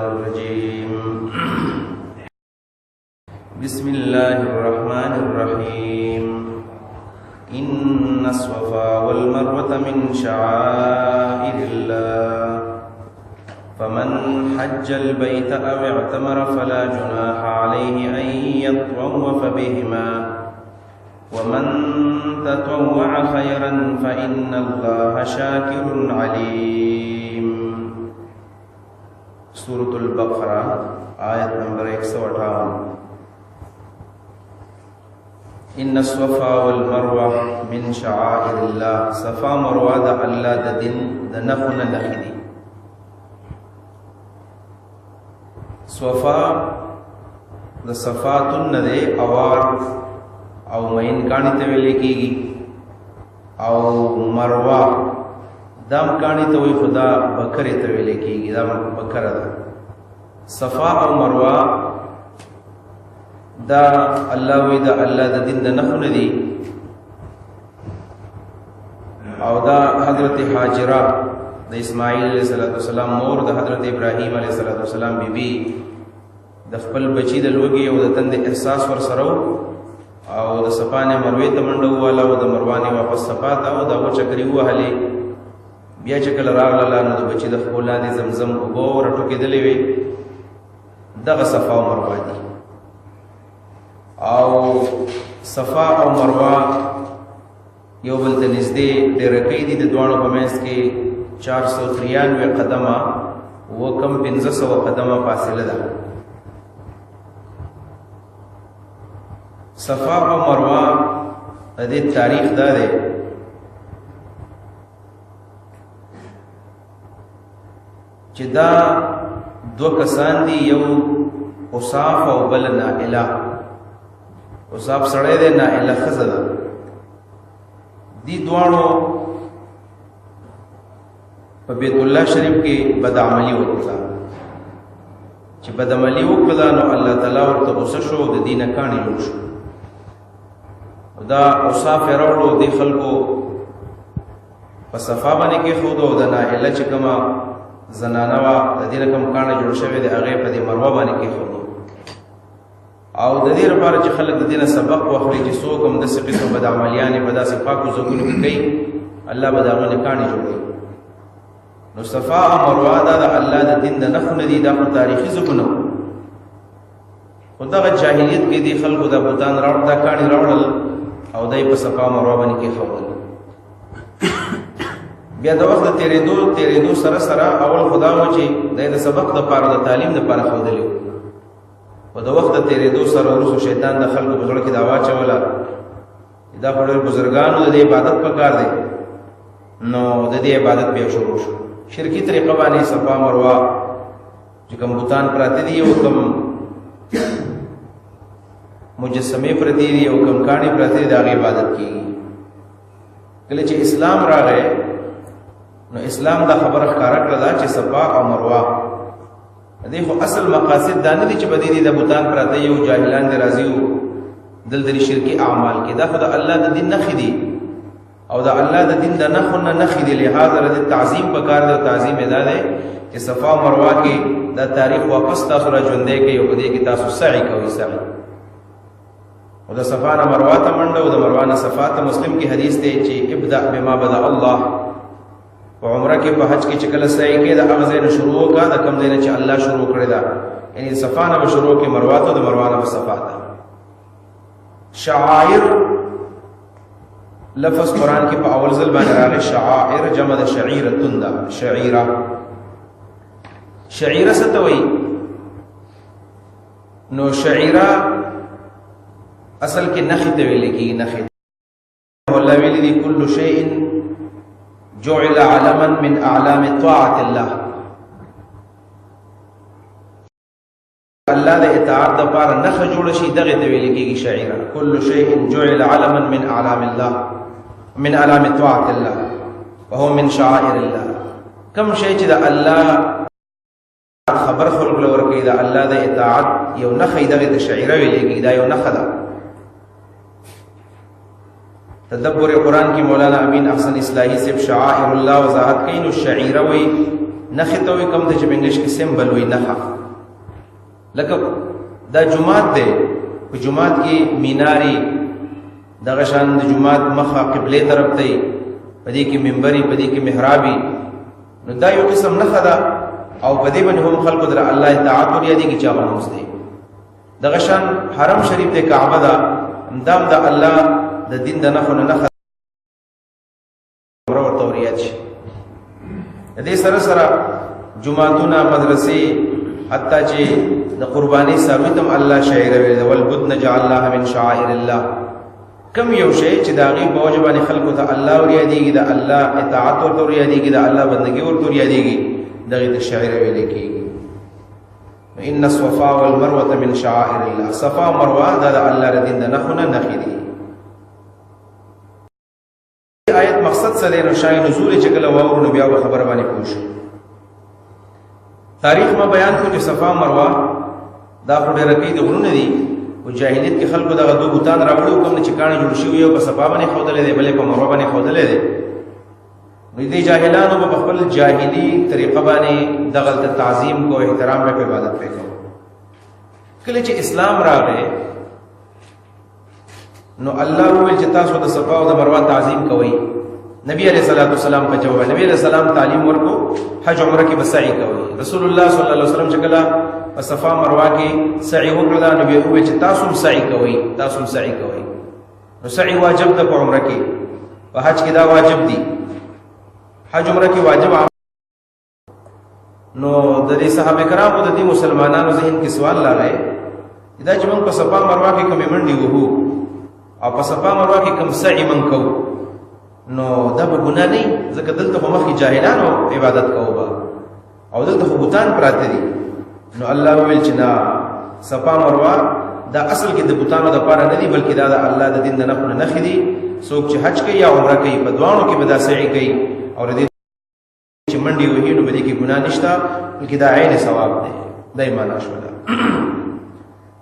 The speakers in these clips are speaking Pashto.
الرجيم بسم الله الرحمن الرحيم إن الصفا والمروة من شعائر الله فمن حج البيت أو اعتمر فلا جناح عليه أن يطوف بهما ومن تطوع خيرا فإن الله شاكر عليم. سورة البقرة آية نمبر 158. إن الصفا والمروة من شعائر الله. صفا مروة دا الله دا دين دا نخن نخدي. صفا دا صفاتن ندے اوار او مین کانی تویلے کی گی او مروہ دام کانی توی خدا بکری تویلے کی گی دام بکر دا. صفا او مروہ دا اللہ وی دا اللہ دا دین دا نخون دی او دا حضرت حاجرہ دا اسماعیل علیہ السلام مور دا حضرت ابراہیم علیہ السلام بی بی دا خپل بچی دا لوگی او دا تند احساس ور سرو او دا صفانے مروی تمنڈو والا او دا مروانی واپس صفا تا او دا وہ چکری ہوا حلی بیا چکل راغ لالا دا بچی دا خولا دی زمزم او رٹو کی دلیوی دا صفا و مروہ دی. او صفا او مروہ یو بلتا نزدے ڈیرکی دی دوانو پمینس کے 493 قدمہ وہ کم 1500 قدمہ فاصلہ دا. صفا او مروہ ادھے تاریخ دا دے چی دا دو کسان دی یو اصاف او بل نائلہ. اصاف سڑے دے نائلہ خزدہ دی دوانو پا بیت اللہ شریف کی بدعملی وکلا چی بدعملی وکلا نو اللہ تعالیٰ ورطا غصشو دا دین کانی لوشو دا اصاف روڑو دی خلقو پا صفا بانی کی خودو دا نائلہ چکما زنانوا دا دین کم کانا جوڑ شوی دی اغیب دی مروہ بانی کی خودو او د دې لپاره چې خلک د دینه سبق واخلي چې څوک هم داسې قسم بدعملیانې په داسې پاکو ځایونو کې کوي الله به د هغوی نه کاڼي جوړوي. نو صفا او مروه دا د الله د دین د نښونه دي. دا خو تاریخي ځایونه وو خو دغه جاهلیت کې دي خلکو دا بوتان دا کاڼي راوړل او دی په صفا او مروه باندې کېښودل. بیا د وخت د تېرېدو سره سره اول خو دا و چې دی د سبق دپاره د تعلیم دپاره ښودلی و و د وخت تیرې دو سره وروسته شیطان د خلکو په زړه کې دا واچوله دا خو ډېر بزرګانو د دې عبادت پکار دی. نو د دې عبادت بیا شروع شو شرکي طریقه باندې صفا مروه چې کوم بوتان پراته دي او کوم مجسمې پرتې دي او کوم کاڼي پراته دي د هغې عبادت کېږي. کله چې اسلام راغی نو اسلام دا خبره ښکاره کړه چې صفا او مروه دې خو اصل مقاصد دا نه دي چې بدې دي د بوتان پراته یو جاهلان دې راځي او دلته شرکي اعمال کې دا خو د الله د دین نښې دي او د الله د دین د نښو نه نښې دي. لہذا د تعظیم پکار دی او تعظیم یې دا دی چې صفا مروه کې دا تاریخ واپس تاسو را ژوندی کوي او په دې کې تاسو سعی کوئ سعی او د صفا نه مروه ته منډه او د مروه نه صفا ته. مسلم کې حدیث دی چې ابدأ بما بدأ الله و عمرہ کے په حج کې چې کله سعی کې د هغه ځای نه شروع کا د کوم ځای نه چې الله شروع کړی دا یعنی صفا نه به شروع کې مروه ته د مروه نه به صفا ته. شعائر لفظ قرآن کې په اول ځل باندې راغلی. شعائر جمع د شعیرتون ده. شعیره څه ته وایي؟ نو شعیره اصل کې نښې ته ویل کېږي. نښې الله ویلي دي کل شیء جعل علما من اعلام طاعت الله. الله د اطاعت لپاره نښه جوړه شي دغه ته ویل کېږي شعیره. کل شیء جعل علما من اعلام الله من اعلام طاعت الله وهو من شعائر الله. کم شی چې د الله خبر خلق لور کوي د الله د اطاعت یو نښه دغه ته شعیره ویل کېږي. دا یو نښه ده. تدبر قرآن کی مولانا امین احسن اصلاحی سے شعائر اللہ وضاحت کئی نو شعیرہ وی نخې ته وایي کوم دی چې په انګلیش کې سمبل وایي نښه. لکه دا جومات دی، په جومات کې میناري دغه شان د جومات مخه قبلې طرف ته وي، په دې کې منبري، په دې کې محرابي، نو دا یو قسم نښه ده او په دې باندې هم خلکو در الله اطاعت ور یادېږي چې هغه لمونځ دی. دغه شان حرم شریف دی، کعبه ده، همدام د الله د دین د نښو نه نښه ورته ور یاد شي. د دې سره سره جوماتونه، مدرسې، حتی چې د قربانۍ ثابت هم الله شاعر ویل دی والبدن جعلناها من شعائر الله. کم یو شی چې د هغې په وجه باندې خلکو ته الله ور یادېږي، د الله اطاعت ورته ور یادېږي، د الله بندګي ورته ور یادېږي، دغې ته شاعر ویلی کېږي. ان الصفا والمروه من شعائر الله. صفا او مروه دا د الله د دین د نښو نه نښې دي. آیت مقصد څه دی؟ نو شای نزول چې کله واورو نو بیا به خبره باندې پوه شو. تاریخ ما بیان کو چې صفا مروه دا خو ډېره کوي د غرونه دي. په جاهلیت کې خلکو دغه دو بوتان راوړي، کوم چې کاڼه جوړ شوي یو په صفا باندې ښودلی دی، بلې په مروه باندې ښودلی دی. نو دې جاهلانو به په خپل جاهلي طریقه باندې دغلته تعظیم کو، احترام به په عبادت پې کو. کله چې اسلام راغی نو الله وویل چې تاسو د صفا او د مروه تعظیم کوئ. نبی علیہ الصلوۃ والسلام په جواب نبی علیہ السلام تعلیم ورکو حج عمره کې بسعی کوي. رسول الله صلی الله علیه وسلم چې کله په صفا مروه کې سعی وکړه، نبی وویل چې تاسو هم سعی کوئ، تاسو هم سعی کوئ. نو سعی واجب ده په عمره کې، په حج کې دا واجب دي. حج عمره کې واجب. نو د دې صحابه کرامو د دې مسلمانانو ذهن کې سوال راغی دا چې موږ په صفا مروه کې کومې منډې وهو او په صفا مروه کې کوم سعی موږ کوو، نو دا به ګناه نه وي، ځکه دلته خو مخکې جاهلانو عبادت کوو به او دلته خو بوتان پراته دي. نو الله وویل چې نه، صفا مروه دا اصل کې د بوتانو دپاره نه دي، بلکې دا د الله د دین د نښو نه نښې دي. څوک چې حج کوي یا عمره کوي په دواړو کې به دا سعی کوي او د دې چې منډې وهي نو په دې کې ګناه نشته، بلکې دا عین ثواب دی. دا یې معنا شوله.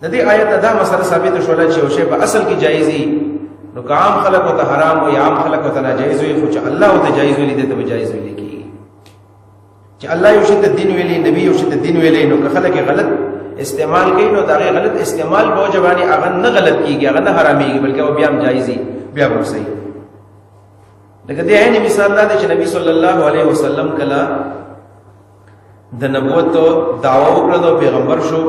د دې آیت نه دا مسله ثابته شوله چې یو شی په اصل کې جایز وي، نو که عام خلکو ته حرام وي، عام خلکو ته ناجایز وي، خو چې الله ورته جایز ویلي دې ته به جایز ویلی کېږي. چې الله یو شي ته دین ویلی، نبي یو شي ته دین ویلی، نو که خلک غلط استعمال کوي نو د هغې غلط استعمال په وجه باندې هغه نه غلط کېږي، هغه نه حرامېږي، بلکې هغه بیا هم جایز وي، بیا به صحیح. لکه دې عین مثال دا دی چې نبی صلی الله علیه وسلم کله د نبوت دعوه وکړه او پیغمبر شو،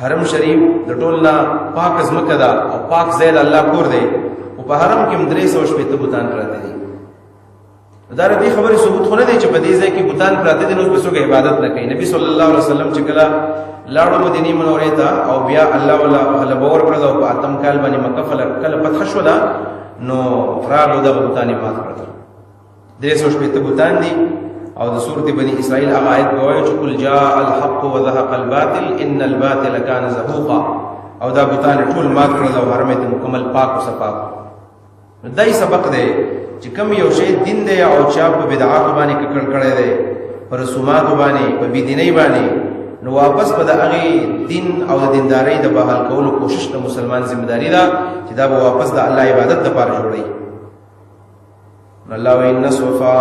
حرم شریف د ټول نه پاک ځمکه ده او پاک ځای د الله کور دی، او په حرم کې هم 360 بوتان پراته دي. دا د دې خبرې ثبوت خو نه دی چې په دې ځای کې بوتان پراته دي نو په څوک عبادت نه کوي. نبی صلی الله علیه وسلم چې کله لاړو مدینې منورې ته او بیا الله ولا غلبه ورکړه او په اتم کال باندې مکه کله فتح شوله، نو راغلو دغه بوتان یې مات کړل. 360 بوتان دي او د سورت بني اسرائیل هغه آیت به وایي چې قل جاء الحق وزهق الباطل ان الباطل كان زهوقا، او دا بوتان ټول مات کړل او حرم ته مکمل پاک او صفا. دای سبق دی چې کوم یو شی دین دی او چا په بدعات باندې ککړ کړی دی، په رسومات باندې، په بيدینۍ باندې، نو واپس په دغه دین او د دیندارۍ د بحال کولو کوشش د مسلمان ذمہداري ده چې دا به واپس د الله عبادت لپاره جوړي. الله وإن صفا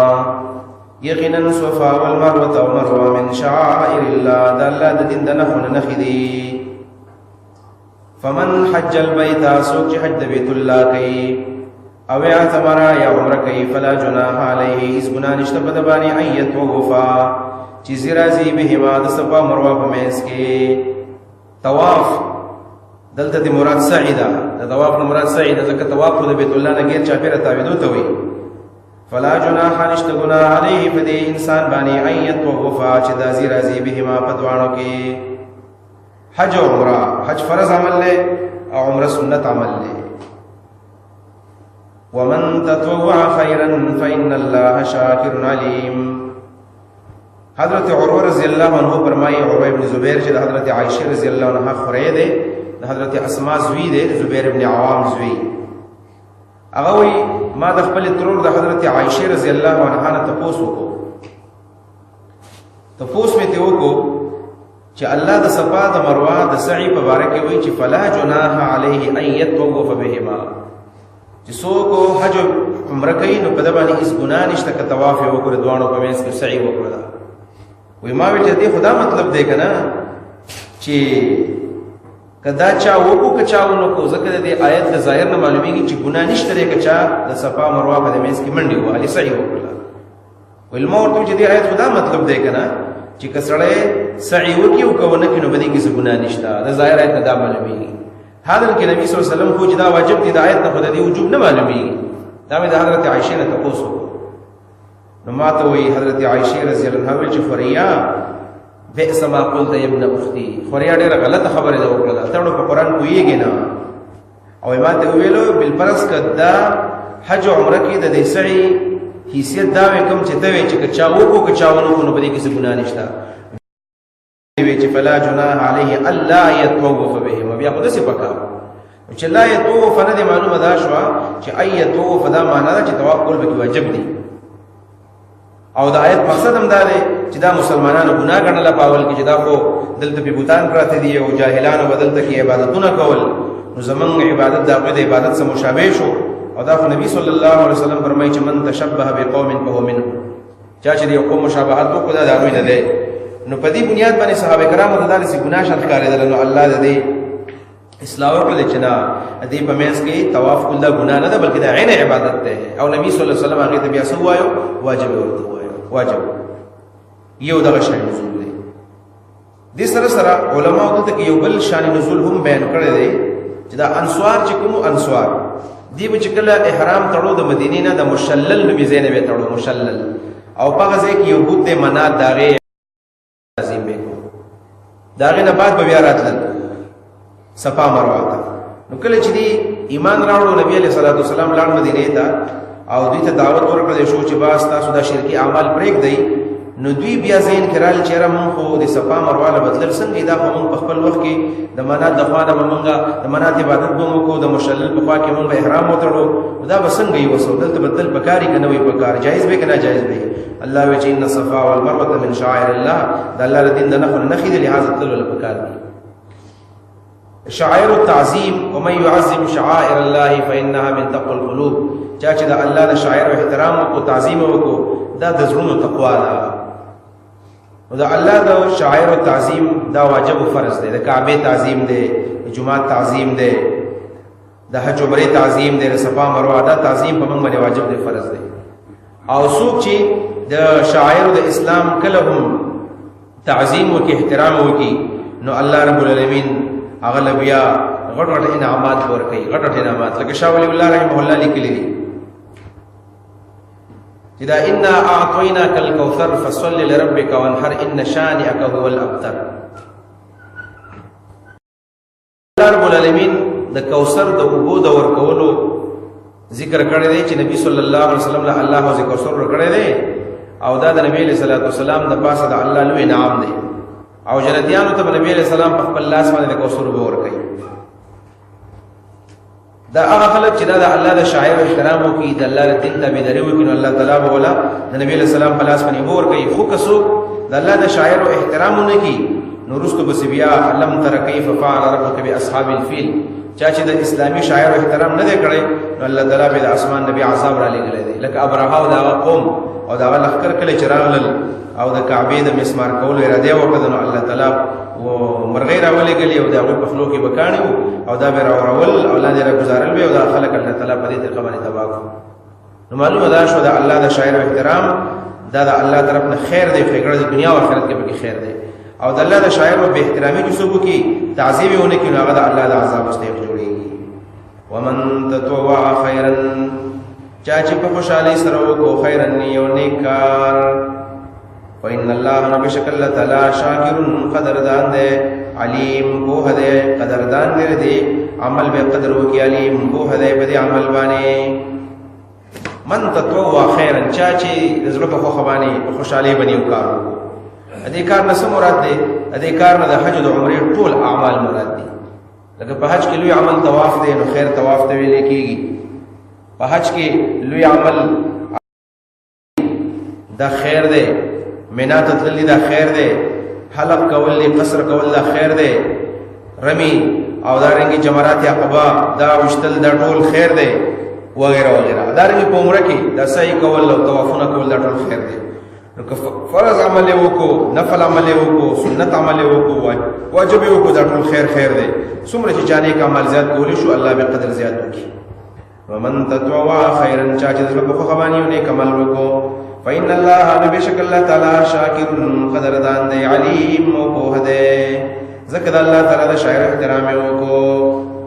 یقینا صفا والمروه ومروه من شعائر الله، دا الله د دین د نښو نه نښې دي. فمن حج البيت، سوک چې حج د بیت الله کوي، او اعتمر یا عمره کوي، فلا جناح علیه، هیڅ ګناه نشته په ده باندې ان یطوفا چې ځي راځي بهما د صفا مروه په منځ کې. طواف دلته د مراد سعی ده، د طواف نه مراد سعی ده، ځکه طواف خو د بیت الله نه غیر چاپېره تاوېدو ته وایي. فلا جناح نشته ګناه علیه په دې انسان باندې ان یطوفا چې دا ځي راځي بهما په دواړو کې. حج او عمره، حج فرض عمل دی او عمره سنت عمل دی. ومن تطوع خيرا فإن الله شاكر عليم. حضرت عروه رضی الله عنه فرمایي، عروه ابن زبیر چې د حضرت عائشه رضی الله عنها خورې ده، د حضرت اسماء زوی ده، زبیر ابن عوام زوی. هغه وی ما د خپل ترور د حضرت عائشه رضی الله عنها نه تاسو کو مې ته وکړو چې الله د صفا د مروه د سعی په باره کې وایي چې فلا جناح علیه ان یطوف بهما، چې څوک حج عمره کوي نو په ده باندې هېڅ ګناه نشته که طواف یې وکړي، دواړو په منځ کې سعی وکړه. وی ما وی چې خدا مطلب دی کنه چې کدا چا وکو کچاونو کو ذکر دې آیت د ظاهر نه معلومیږي چې ګناه نشته لري کچا د صفا مروه په میز کې منډي وایي صحیح وکړه ولمو ورته چې دې آیت خدا مطلب دی کنه چې کسړې سعی وکي او کو نه کینو بدی کې څه ګناه نشته د ظاهر آیت دا معلومیږي حاضر کې نبی صلی الله علیه وسلم خو دا واجب دي د آیت نه خدای وجوب نه معلومیږي دا مې د حضرت عائشہ نه تاسو نو ماته وی حضرت عائشہ رضی الله عنها چې فریا بئس ما قلت يا ابن اختي فریا ډېر غلط خبره ده وکړه ته په قرآن کویږي نه او ماته ویلو بل پرس کدا حج عمره کې د دې سعی حیثیت دا کوم چې دوی چې چا وکړو که چا ونه کو نو بده کې څه ګناه نشته وی چې فلا جناح علیه الا يطوف بهم بیا خو دې پکا چې لا يطوف نه دې معلومه ده شو چې اي يطوف دا معنا ده چې طواف کول به واجب دي او د آیت مقصد هم دا دی چې دا مسلمانانو ګناه ګڼله پاول کې چې دا خو دلته په بوتان پراته دي او جاهلانو بدلته کې عبادتونه کول نو زمونږ عبادت د هغوی د عبادت سره مشابه شو او دا خو نبی صلی الله علیه وسلم فرمایي چې من تشبه بقوم فهو منهم چا چې د یو قوم مشابهت وکړو دا د هغوی نه دی نو په دې بنیاد باندې صحابه کرامو ته داسې ګناه شرط ښکارېدله نو الله د دې اصلاح وکړه چې نه دې په منځ کې طواف کول دا ګناه نه ده بلکې دا عین عبادت دی او نبی صلی الله علیه وسلم هغې ته بیا څه ووایو واجب ورته ووایو واجب یو دغه شان نزول دی دې سره سره علماء دلته کې یو بل شان نزول هم بیان کړی دی چې دا انصار چې کوم انصار دی به چې کله احرام تړو د مدینې نه د مشلل نومي ځای نه به تړو مشلل او په هغه ځای کې یو بوت دی منات د هغې عظیم به کو د هغې نه بعد به بیا راتلل صفا مروه ته نو کله چې دی ایمان راوړو نبی علیه صلات وسلام لاړ مدینې ته او دوی ته دعوت ورکړل شو چې باز تاسو دا شرکي اعمال پرېږدئ نو دوی بیا ذهن کې رال چېرې مونږ خو د صفا مروه له بدلل څنګه دا خو مونږ په خپل وخت کې د منات د خوا نه به مونږ د منات عبادت به وکړو د مشلل په خوا کې مونږ به احرام وتړو دا به څنګه یې وسو دلته بدل پکاري که نه وي پکار جایز به که ناجایز به الله وایي چې ان الصفا والمروه من شعائر الله د الله د دین د نښو نه نښې د لحاظ تللو له پکار دي شعائر التعظیم ومن يعظم شعائر الله فانها من تقوى القلوب چا چې د الله د شاعر او احترام او تعظیم وکړو دا د زړونو تقوا ده نو د الله د شاعر او تعظیم دا واجب او فرض دی د کعبه تعظیم دی د جمعات تعظیم دی د حج عمره تعظیم دی د صفا مروه دا تعظیم په موږ باندې واجب دی فرض دی او څوک چې د شاعر د اسلام کله هم تعظیم وکړي احترام وکړي نو الله رب العالمین هغه بیا غټ غټ انعامات ورکوي غټ غټ انعامات لکه شاه ولی الله رحمه الله لیکلي دي إذا إنا أعطيناك الكوثر فصل لربك وانحر إن شانئك هو الأبتر الله رب العالمین د کوثر د اوبو د ورکولو ذکر کړی دی چې نبی صلی الله علیه وسلم له الله ذکر کوثر ورکړی دی او دا د نبی علیہ الصلوۃ والسلام د پاسه د الله لوی انعام دی او جنتیانو ته نبی علیہ السلام په خپل لاس باندې د کوثر اوبو ورکړي دا هغه خلک چې دا د الله د شاعر احترام وکړي د الله د دین تابعداري وکړي نو الله تعالی به ولا د نبی علیہ السلام په لاس باندې اوبو ورکړي خو که څوک د الله د شاعر احترام ونه کړي نو رستو بس بیا لم تر کیف فعل ربک باصحاب الفیل چا چې د اسلامي شاعر احترام نه دی کړی نو الله تعالی به د اسمان نبی عذاب را لګلې دی لکه ابرهه او دا قوم او دا لخر کله چې راغلل او د کعبه د مسمار کول اراده وکړه نو الله تعالی و مرغی راولې غلی او دا په خلو کې بکانیو او دا به راول او الله دې را گزارل به او دا خلک الله تعالی په دې طریقه باندې تباہ نو معلومه ده شو دا الله د شاعر احترام دا د الله طرف نه خیر دی فکر د دنیا او آخرت کې به خیر دی او د الله د شاعر او به احترامي چې سبو کې تعظیم ونه کې هغه د الله د عذاب مستحق جوړيږي ومن تطوع خيرا چا چې په خوشالۍ سره وکړو خیرا یو نیک کار فإن الله نبشکل تعالی شاکر قدردان دے علیم کوه دے قدردان دے عمل به قدر وکي علیم کوه دے په عمل باندې من تطوع خیرا چا چې رزق په خو باندې په خوشالۍ باندې وکړو دې کار نه مراد دی دې کار نه د حج او عمره ټول اعمال مراد دي لکه په حج کې لوی عمل طواف دی نو خیر طواف ته ویل کېږي په حج کې لوی عمل دا خیر دی منات تللی دا خیر دی حلق کول دی قصر کول دا خیر دی رمی او دارنګي جمرات عقبہ دا وشتل دا ټول خیر دی وغیرہ وغیرہ دارنګي په عمره کې دا سعی کول او طوافونه کول دا ټول خیر دی نو که فرض عمل وکړو، نفل عمل وکړو، سنت عمل وکړو، واجب وکړو، دا ټول خیر دی. څومره چې چانه کې عمل زیات کولی شو الله به قدر زیات وکړي. ومن تطوع خيرا چا چې زړه په خوانیو نه عمل وکړو فإن الله نبشك الله تعالی شاکر قدردان دی علیم او په هده ذکر الله تعالی د شاعر احترام وکړو